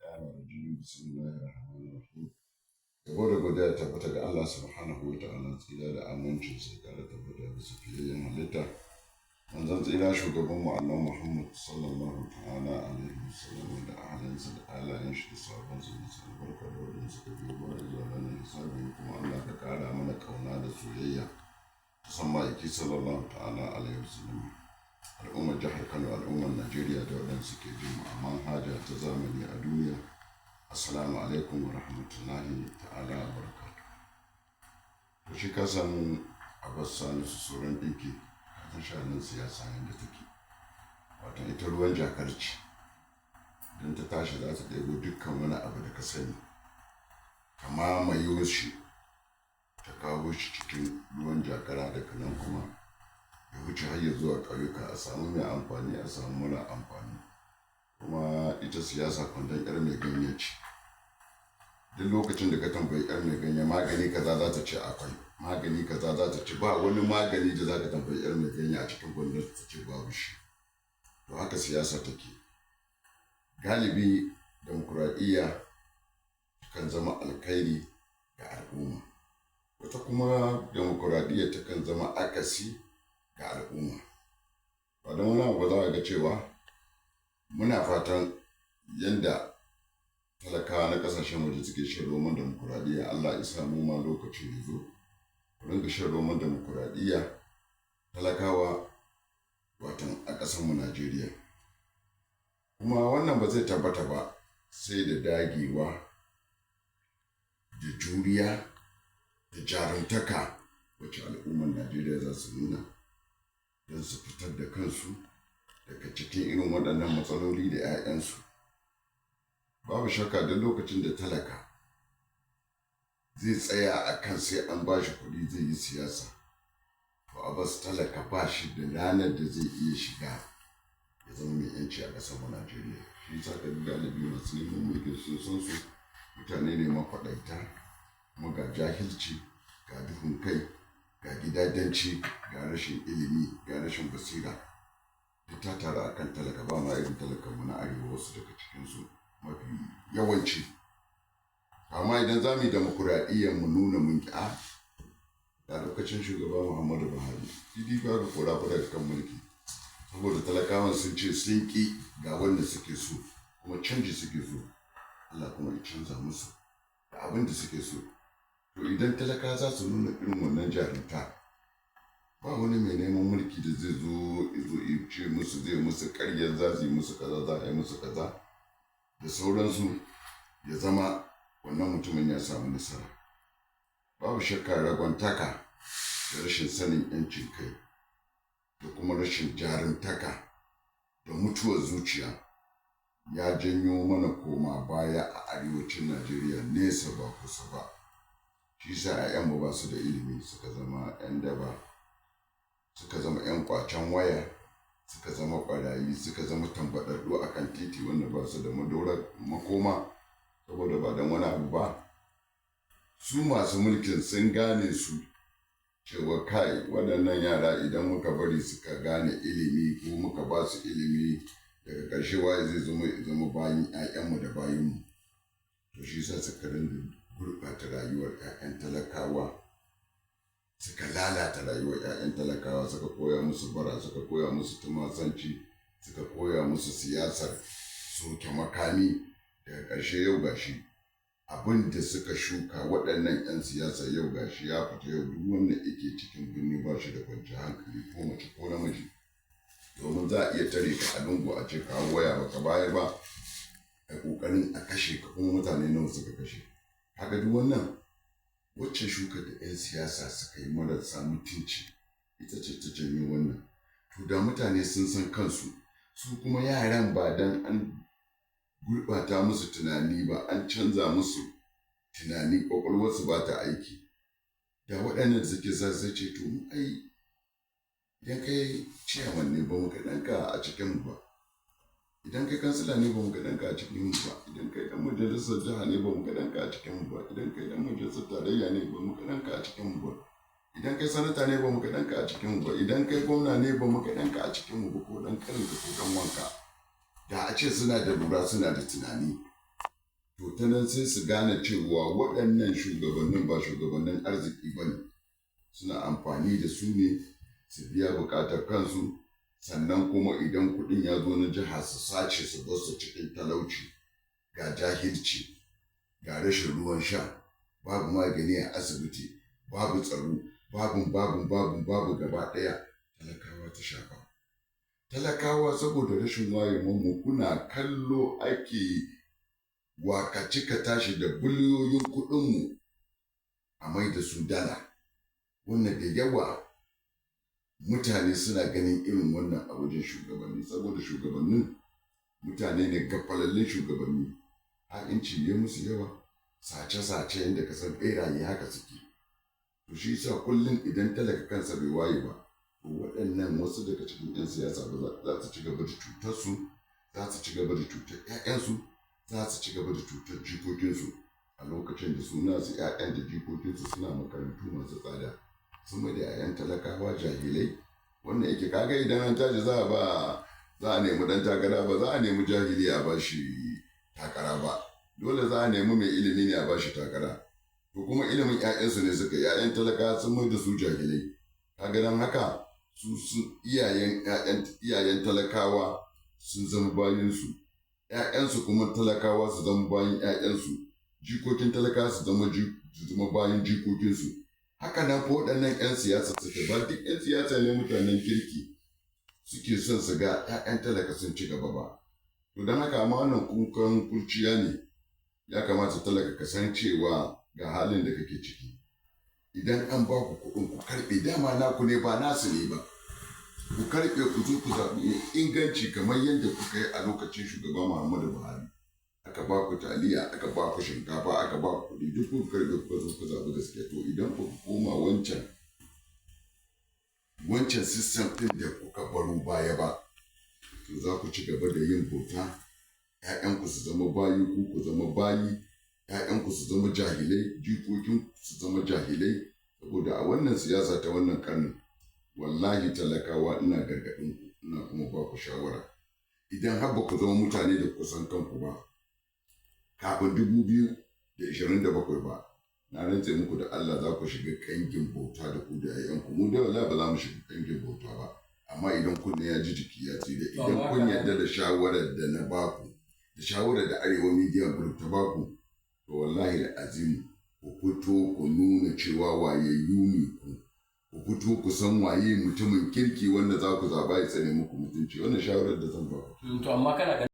الرجيم بسم الله الرحمن الرحيم yabo da godiya tabbata ga Allah subhanahu wa ta'ala tsira da amincin sai kare tabbata da safiyayyen halitta manzon tsira shugaban mu annabi Muhammad sallallahu ta'ala alaihi wasallam da ahlansa da alayen shi da sabon su da barka da wadin suka biyo bayan zuwa ranar hisabi kuma Allah ka kara mana kauna da soyayya musamman yake sallallahu ta'ala alaihi wasallam al'ummar jihar Kano al'ummar Najeriya da waɗanda suke jin mu a manhaja ta zamani a duniya. Assalamu alaikum wa rahmatullahi ta'ala wa barakatuh. To shi kasan Abbas Salisu Soran ɗinki kasan shanin siyasa yadda take. Wato ita ruwan jakarci. Idan ta tashi za ta ɗebo dukkan wani abu da ka sani. Ta mamaye shi ta kawo shi cikin ruwan jakara daga nan kuma ya wuce har ya zuwa ƙauyuka a samu mai amfani a samu mara amfani. Kuma ita siyasa kwandon yar mai ganye ce. Duk lokacin da ka tambayi yar mai ganye magani kaza za ta ce akwai, magani kaza za ta ce ba wani magani da za ka tambayi yar mai ganye a cikin kwandon ta ce babu shi. To haka siyasa take. Galibi demokuraɗiyya kan zama alkhairi ga al'umma. Wata kuma demokuraɗiyya takan zama akasi ga al'umma. Ba don wani abu za a ga cewa muna fatan yadda talakawa na kasashen waje suke shan roman demokuraɗiyya Allah ya samu ma lokacin ya zo ku rinka shan roman demokuraɗiyya talakawa watan a ƙasarmu Najeriya. Kuma wannan ba zai tabbata ba sai da dagewa da juriya da jarumtaka wacce al'ummar Najeriya za su nuna don su fitar da kansu daga cikin irin waɗannan matsaloli da 'ya'yansu. Babu shakka da lokacin da talaka zai tsaya a kan sai an ba shi kuɗi zai yi siyasa, to a bas talaka ba shi da ranar da zai iya shiga ya zama mai 'yanci a ƙasar Najeriya. Shi yasa ka galibi masu neman mulkin sun san su mutane ne makwaɗaita, kuma ga jahilci, ga duhun kai, ga gidajenci, ga rashin ilimi, ga rashin basira. Ta tara akan talaka ba ma irin talakan mu na arewa wasu daga cikinsu mafi yawanci. Amma idan za mu yi demokuraɗiyyar mu nuna mun ƙi da lokacin shugaba Muhammadu Buhari PDP ba ga kora daga kan mulki saboda talakawan sun ce sun ƙi ga wanda suke so kuma canji suke so, Allah kuma ya canza musu da abin da suke so. To idan talaka za su nuna irin wannan jarumta ba wani mai neman mulki da zai zo ya ce musu zai musu ƙaryar za su yi musu kaza za a yi musu kaza da sauransu ya zama wannan mutumin ya samu nasara. Babu shakka ragwantaka da rashin sanin 'yancin kai da kuma rashin jarumtaka da mutuwar zuciya ya janyo mana koma baya a arewacin Najeriya nesa ba kusa ba. Shi sa 'ya'yanmu ba su da ilimi suka zama 'yan daba, suka zama 'yan kwacen waya, suka zama ɓarayi, suka zama tambaɗaɗɗu a kan titi wanda ba su da makoma saboda ba don wani abu ba. Su masu mulkin sun gane su cewa kai waɗannan yara idan muka bari suka gane ilimi ko muka ba su ilimi daga ƙarshe waye zai zama bayin 'ya'yanmu da bayinmu. To shi sa suka rinda gurɓata rayuwar 'ya'yan talakawa, suka lalata rayuwar 'ya'yan talakawa, suka koya musu bara, suka koya musu tumasanci, suka koya musu siyasar soke makami. Daga ƙarshe yau gashi abin da suka shuka waɗannan 'yan siyasa yau gashi ya fita yau duk wanda yake cikin birni ba shi da kwanciyar hankali ko mace ko namiji. Domin za a iya tare ka a lungu a ce kawo waya baka bayar ba a ƙoƙarin a kashe ka, kuma mutane nawa suka kashe. Haka duk wannan wacce shuka da 'yan siyasa suka yi marasa mutunci ita ce ta janyo wannan. To da mutane sun san kansu, su kuma yaran ba dan an gurɓata musu tunani ba, an canza musu tunani, ƙwaƙwalwarsu ba ta aiki, da waɗannan suke sa sai ce to ai idan kai ciyaman ne ba mu ga ɗanka a cikin ba, idan kai kansila ne ba mu ga ɗanka a cikin mu ba, idan kai ɗan majalisar jiha ne ba mu ga ɗanka a cikin mu ba, idan kai ɗan majalisar tarayya ne ba mu ga ɗanka a cikin mu ba, idan kai sanata ne ba mu ga ɗanka a cikin mu ba, idan kai gwamna ne ba mu ga ɗanka a cikin mu ba, ko ɗan ƙaninka ko ɗan wanka. Da a ce suna da lura suna da tunani to ta nan sai su gane cewa waɗannan shugabannin ba shugabannin arziki ba ne, suna amfani da su ne su biya buƙatar kansu, sannan kuma idan kuɗin ya zo na jiha su sace su bar su cikin talauci, ga jahilci, ga rashin ruwan sha, babu magani a asibiti, babu tsaro, babu gaba ɗaya talakawa ta shafa. Talakawa saboda rashin wayewanmu kuna kallo ake wakaci ka tashi da biliyoyin kuɗinmu a mai da su dala. Wannan da yawa mutane suna ganin irin wannan a wajen shugabanni, saboda shugabannin mutane ne gafalallin shugabanni, ha'inci ne musu yawa, sace-sace yadda ka san ɓeraye haka suke. To shi yasa kullum idan talaka kansa bai waye ba, to waɗannan wasu daga cikin 'yan siyasa ba za su ci gaba da cutar su, za su ci gaba da cutar 'ya'yansu, za su ci gaba da cutar jikokinsu a lokacin da su nasu 'ya'yan da jikokinsu suna makarantu masu tsada. Sun mai da 'ya'yan talakawa jahilai, wannan yake kaga idan an tashi za a nemi ɗan takara, ba za a nemi jahili a bashi takara ba, dole za a nemi mai ilimi ne a bashi takara. To kuma ilimin 'ya'yansu ne suka, 'ya'yan talakawa sun mai da su jahilai. Kaga dan haka iyayen talakawa sun zama bayinsu, 'ya'yansu kuma talakawa su zama bayin 'ya'yansu, jikokin talakawa su zama bayin jikokinsu. Haka nan ko waɗannan 'yan siyasa suke, ba duk 'yan siyasa ne mutanen kirki suke son su ga 'ya'yan talaka sun ci gaba ba. To don haka amma wannan kukan kurciya ne, ya kamata talaka ka san cewa ga halin da kake ciki. Idan an ba ku kuɗin ku karɓe, dama naku ne ba nasu ne ba, ku karɓe ku zo ku zaɓi inganci kamar yadda kuka yi a lokacin shugaba Muhammadu Buhari. Aka ba ku taliya, aka ba ku shinkafa, aka ba ku kuɗi, duk ku karɓe ku zo ku zaɓi gaskiya. To idan ku koma wancan system ɗin da kuka baro baya ba, to za ku ci gaba da yin bauta, 'ya'yanku su zama bayi, ku zama bayi, 'ya'yanku su zama jahilai, jikokin su zama jahilai. Saboda a wannan siyasa ta wannan karnin, wallahi talakawa ina gargaɗin ku, ina kuma ba ku shawara, idan har ba ku zama mutane da kusan kanku ba kafin 2027 ba, na rantse muku da Allah za ku shiga kangin bauta da ku da 'ya'yanku. Mu dai wallahi ba za mu shiga kangin bauta ba, amma idan kunne ya ji jiki ya tsira, idan kun yarda da shawarar da na baku, da shawarar da Arewa Media Group ta baku, to wallahi azim ku fito ku nuna cewa wayayyu ne ku fito ku san waye mutumin kirki wanda za ku zaba ya tsare muku mutunci. Wannan shawarar da zan ba ku. To amma kana